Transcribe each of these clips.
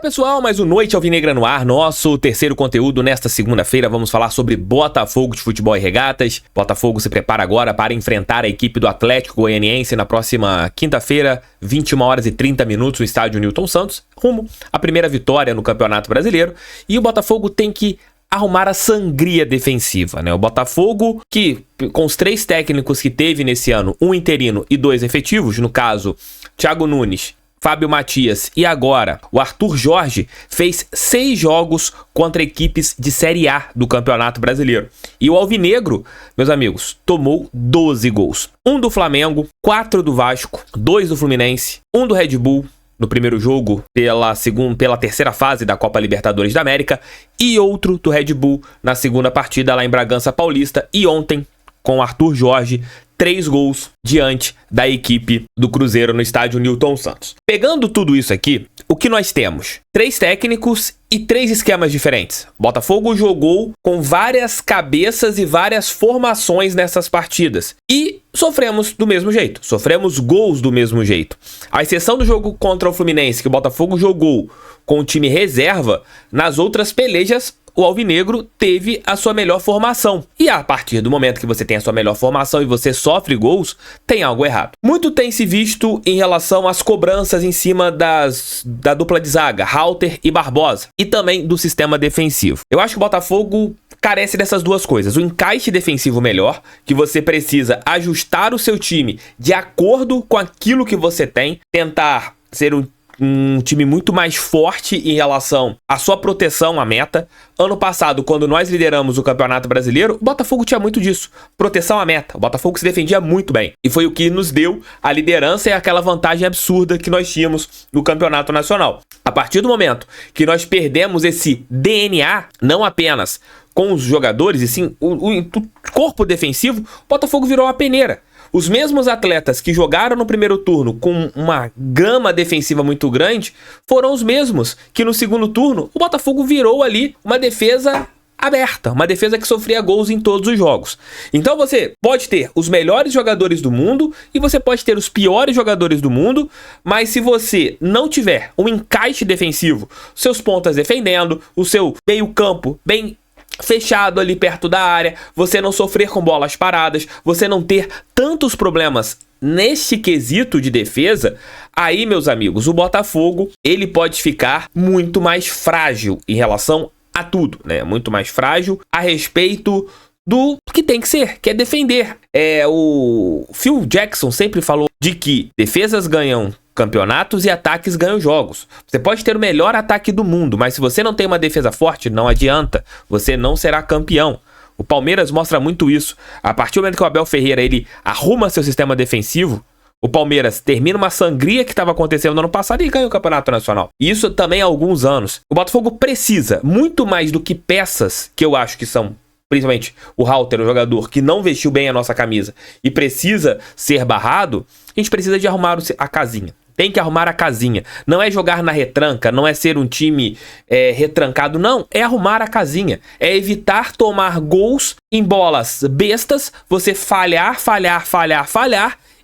Pessoal, mais um Noite Alvinegra no ar, nosso terceiro conteúdo nesta segunda-feira. Vamos falar sobre Botafogo de Futebol e Regatas. Botafogo se prepara agora para enfrentar a equipe do Atlético Goianiense na próxima quinta-feira, 21h30 no estádio Newton Santos, rumo à primeira vitória no Campeonato Brasileiro. E o Botafogo tem que arrumar a sangria defensiva, né? O Botafogo, que com os 3 técnicos que teve nesse ano, um interino e 2 efetivos, no caso, Thiago Nunes, Fábio Matias e agora o Arthur Jorge, fez 6 jogos contra equipes de Série A do Campeonato Brasileiro. E o Alvinegro, meus amigos, tomou 12 gols. 1 do Flamengo, 4 do Vasco, 2 do Fluminense, 1 do Red Bull no primeiro jogo pela terceira fase da Copa Libertadores da América e outro do Red Bull na segunda partida lá em Bragança Paulista. E ontem, com o Arthur Jorge, 3 gols diante da equipe do Cruzeiro no estádio Newton Santos. Pegando tudo isso aqui, o que nós temos? 3 técnicos e 3 esquemas diferentes. Botafogo jogou com várias cabeças e várias formações nessas partidas. E sofremos do mesmo jeito. Sofremos gols do mesmo jeito. À exceção do jogo contra o Fluminense, que o Botafogo jogou com o time reserva, nas outras pelejas o Alvinegro teve a sua melhor formação. E a partir do momento que você tem a sua melhor formação e você sofre gols, tem algo errado. Muito tem se visto em relação às cobranças em cima da dupla de zaga, Halter e Barbosa, e também do sistema defensivo. Eu acho que o Botafogo carece dessas duas coisas. O encaixe defensivo melhor, que você precisa ajustar o seu time de acordo com aquilo que você tem, tentar ser um time muito mais forte em relação à sua proteção à meta. Ano passado, quando nós lideramos o Campeonato Brasileiro, o Botafogo tinha muito disso, proteção à meta. O Botafogo se defendia muito bem e foi o que nos deu a liderança e aquela vantagem absurda que nós tínhamos no Campeonato Nacional. A partir do momento que nós perdemos esse DNA, não apenas com os jogadores, e sim o corpo defensivo, o Botafogo virou uma peneira. Os mesmos atletas que jogaram no primeiro turno com uma gama defensiva muito grande foram os mesmos que no segundo turno o Botafogo virou ali uma defesa aberta, uma defesa que sofria gols em todos os jogos. Então você pode ter os melhores jogadores do mundo e você pode ter os piores jogadores do mundo, mas se você não tiver um encaixe defensivo, seus pontas defendendo, o seu meio-campo bem fechado ali perto da área, você não sofrer com bolas paradas, você não ter tantos problemas neste quesito de defesa, aí, meus amigos, o Botafogo, ele pode ficar muito mais frágil em relação a tudo, né? Muito mais frágil a respeito do que tem que ser, que é defender. O Phil Jackson sempre falou de que defesas ganham campeonatos e ataques ganham jogos. Você pode ter o melhor ataque do mundo, mas se você não tem uma defesa forte, não adianta, você não será campeão. O Palmeiras mostra muito isso. A partir do momento que o Abel Ferreira ele arruma seu sistema defensivo, o Palmeiras termina uma sangria que estava acontecendo no ano passado e ganha o Campeonato Nacional. E isso também há alguns anos. O Botafogo precisa, muito mais do que peças, que eu acho que são principalmente o Halter, o jogador que não vestiu bem a nossa camisa e precisa ser barrado, a gente precisa de arrumar a casinha. Tem que arrumar a casinha. Não é jogar na retranca, não é ser um time retrancado, não. É arrumar a casinha. É evitar tomar gols em bolas bestas, você falhar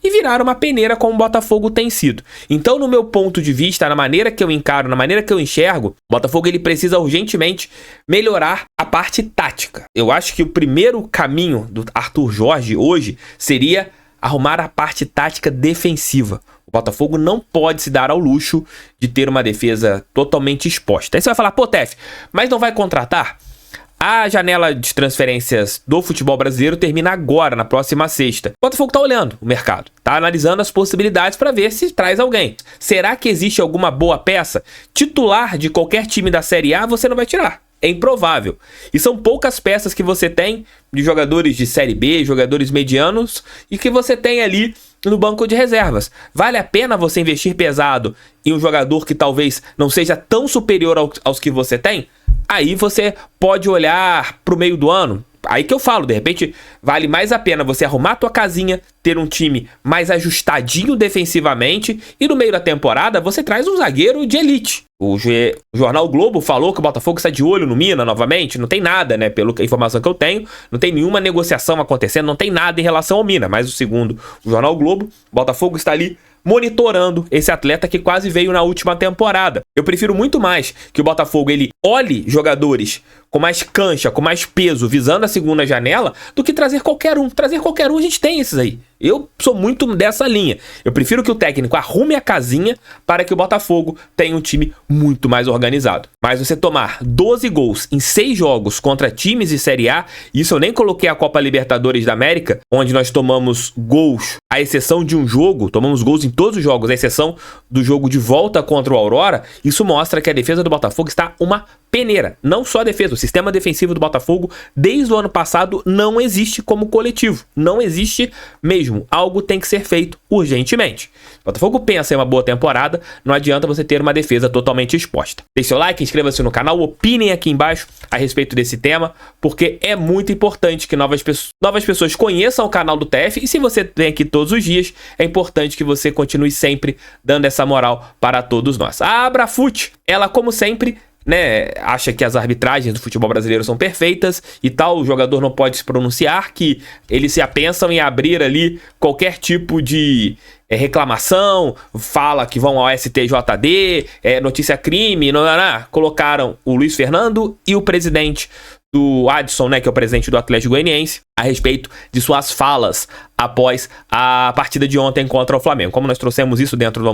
e virar uma peneira como o Botafogo tem sido. Então, no meu ponto de vista, na maneira que eu encaro, na maneira que eu enxergo, o Botafogo ele precisa urgentemente melhorar a parte tática. Eu acho que o primeiro caminho do Arthur Jorge hoje seria arrumar a parte tática defensiva. O Botafogo não pode se dar ao luxo de ter uma defesa totalmente exposta. Aí você vai falar, pô, Tef, mas não vai contratar? A janela de transferências do futebol brasileiro termina agora, na próxima sexta. O Botafogo tá olhando o mercado, tá analisando as possibilidades para ver se traz alguém. Será que existe alguma boa peça? Titular de qualquer time da Série A você não vai tirar. É improvável. E são poucas peças que você tem de jogadores de Série B, jogadores medianos, e que você tem ali no banco de reservas. Vale a pena você investir pesado em um jogador que talvez não seja tão superior aos que você tem? Aí você pode olhar pro meio do ano. Aí que eu falo, de repente, vale mais a pena você arrumar a tua casinha, ter um time mais ajustadinho defensivamente e no meio da temporada você traz um zagueiro de elite. O Jornal Globo falou que o Botafogo está de olho no Mina novamente. Não tem nada, né? Pela informação que eu tenho, não tem nenhuma negociação acontecendo, não tem nada em relação ao Mina. Mas segundo o Jornal Globo, o Botafogo está ali monitorando esse atleta que quase veio na última temporada. Eu prefiro muito mais que o Botafogo ele olhe jogadores com mais cancha, com mais peso, visando a segunda janela, do que trazer qualquer um. Trazer qualquer um, a gente tem esses aí. Eu sou muito dessa linha. Eu prefiro que o técnico arrume a casinha para que o Botafogo tenha um time muito mais organizado. Mas você tomar 12 gols em 6 jogos contra times de Série A, isso eu nem coloquei a Copa Libertadores da América, onde nós tomamos gols, à exceção de um jogo, tomamos gols em todos os jogos, à exceção do jogo de volta contra o Aurora, isso mostra que a defesa do Botafogo está uma peneira. Não só a defesa, o sistema defensivo do Botafogo, desde o ano passado, não existe como coletivo. Não existe mesmo. Algo tem que ser feito urgentemente. O Botafogo pensa em uma boa temporada, não adianta você ter uma defesa totalmente exposta. Deixe seu like, inscreva-se no canal, opinem aqui embaixo a respeito desse tema, porque é muito importante que novas pessoas conheçam o canal do TF, e se você vem aqui todos os dias, é importante que você continue sempre dando essa moral para todos nós. A Abrafut, ela como sempre, né, acha que as arbitragens do futebol brasileiro são perfeitas e tal, o jogador não pode se pronunciar, que eles se apensam em abrir ali qualquer tipo de reclamação, fala que vão ao STJD, notícia crime, colocaram o Luiz Fernando e o presidente do Adson, né, que é o presidente do Atlético Goianiense, a respeito de suas falas após a partida de ontem contra o Flamengo. Como nós trouxemos isso dentro do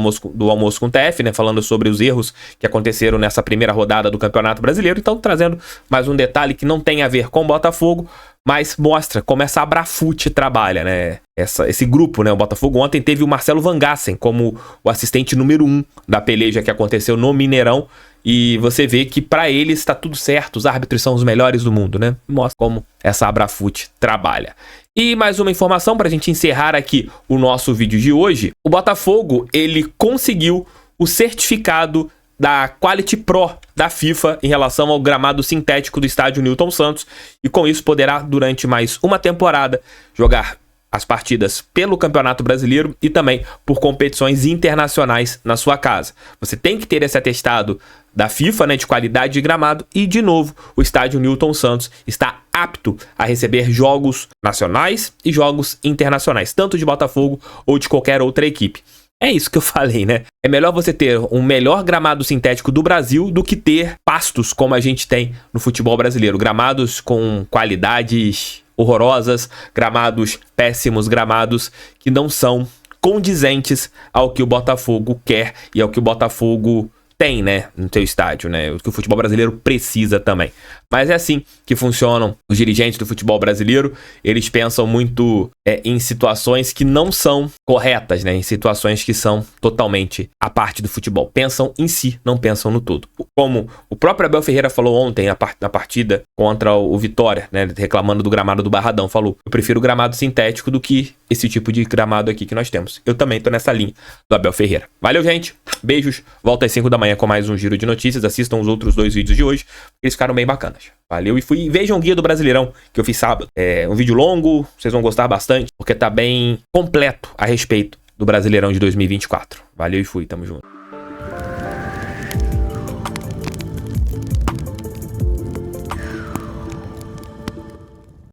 Almoço com o TF, né, falando sobre os erros que aconteceram nessa primeira rodada do Campeonato Brasileiro, então trazendo mais um detalhe que não tem a ver com o Botafogo, mas mostra como essa Abrafut trabalha, né? Esse grupo, né? O Botafogo ontem teve o Marcelo Van Gassen como o assistente número 1 da peleja que aconteceu no Mineirão. E você vê que para eles está tudo certo, os árbitros são os melhores do mundo, né? Mostra como essa Abrafut trabalha. E mais uma informação para a gente encerrar aqui o nosso vídeo de hoje. O Botafogo, ele conseguiu o certificado da Quality Pro da FIFA em relação ao gramado sintético do estádio Newton Santos, e com isso poderá, durante mais uma temporada, jogar as partidas pelo Campeonato Brasileiro e também por competições internacionais na sua casa. Você tem que ter esse atestado da FIFA, né, de qualidade de gramado, e de novo o estádio Newton Santos está apto a receber jogos nacionais e jogos internacionais, tanto de Botafogo ou de qualquer outra equipe. É isso que eu falei, né? É melhor você ter um melhor gramado sintético do Brasil do que ter pastos como a gente tem no futebol brasileiro. Gramados com qualidades horrorosas, gramados péssimos, gramados que não são condizentes ao que o Botafogo quer e ao que o Botafogo tem, né, no seu estádio, né, o que o futebol brasileiro precisa também. Mas é assim que funcionam os dirigentes do futebol brasileiro. Eles pensam muito em situações que não são corretas, né, em situações que são totalmente à parte do futebol. Pensam em si, não pensam no todo. Como o próprio Abel Ferreira falou ontem na partida contra o Vitória, né, reclamando do gramado do Barradão, falou: eu prefiro o gramado sintético do que esse tipo de gramado aqui que nós temos. Eu também tô nessa linha do Abel Ferreira. Valeu, gente. Beijos. Volto às 5 da manhã com mais um giro de notícias. Assistam os outros 2 vídeos de hoje. Eles ficaram bem bacanas. Valeu, e vejam o Guia do Brasileirão que eu fiz sábado. É um vídeo longo, vocês vão gostar bastante, porque tá bem completo a respeito do Brasileirão de 2024. Valeu e fui, tamo junto.